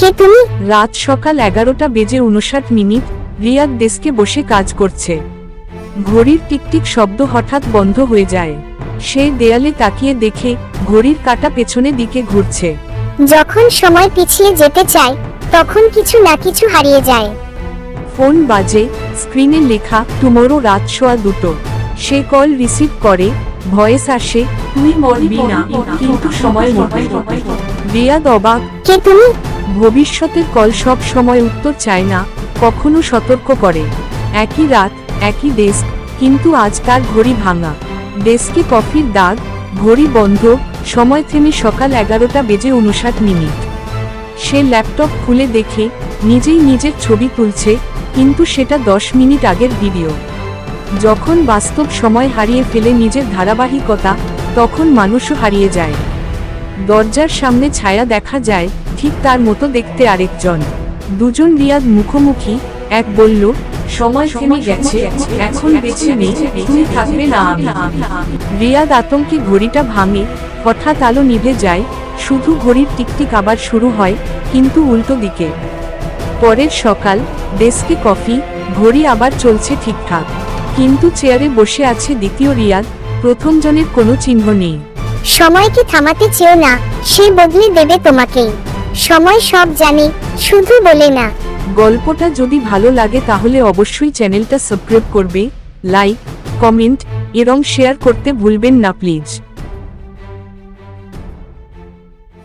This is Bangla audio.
কে তুমি? রাত সকাল 11:59। রিয়াদ ডেস্কে বসে কাজ করছে। ঘড়ির টিকটিক শব্দ হঠাৎ বন্ধ হয়ে যায়। সে দেয়ালে তাকিয়ে দেখে ঘড়ির কাঁটা পেছনে দিকে ঘুরছে। যখন সময় পিছিয়ে যেতে চায় তখন কিছু না কিছু হারিয়ে যায়। ফোন বাজে, স্ক্রিনে লেখা টুমোরো রাত 2:15। সে কল রিসিভ করে, ভয়েস আসে, তুই মরবি না কিন্তু সময় মতো। রিয়াদ অবাক। কে তুমি? ভবিষ্যতের কল সব সময় উত্তর চায় না, কখনো সতর্ক করে। একই রাত, একই ডেস্ক, কিন্তু আজ তার ঘড়ি ভাঙা। ডেস্কে কফির দাগ, ঘড়ি বন্ধ, সময় থেমে সকাল 11:59। সে ল্যাপটপ খুলে দেখে নিজেই নিজের ছবি তুলছে, কিন্তু সেটা 10 মিনিট আগের ভিডিও। যখন বাস্তব সময় হারিয়ে ফেলে নিজের ধারাবাহিকতা, তখন মানুষও হারিয়ে যায়। দরজার সামনে ছায়া দেখা যায়, ঠিক তার মতো দেখতে আরেকজন। দুজন রিয়াদ মুখোমুখি। এক বলল, সময় থেমে গেছে, এখন বেঁচে নেই, তুমি থাকবে না আমি। রিয়াদ আতঙ্কে ঘড়িটা ভাঙে, হঠাৎ আলো নিভে যায়, শুধু ঘড়ির টিকটিক আবার শুরু হয়, কিন্তু উল্টো দিকে। পরের সকাল, ডেস্কে কফি, ঘড়ি আবার চলছে ঠিকঠাক, কিন্তু চেয়ারে বসে আছে দ্বিতীয় রিয়াদ, প্রথমজনের কোনো চিহ্ন নেই। সময়কে থামাতে চেও না, সে বদলে দেবে তোমাকেই। সময় সব জানে, শুধু বলে না। গল্পটা যদি ভালো লাগে তাহলে অবশ্যই চ্যানেলটা সাবস্ক্রাইব করবে, লাইক, কমেন্ট এবং শেয়ার করতে ভুলবেন না প্লিজ।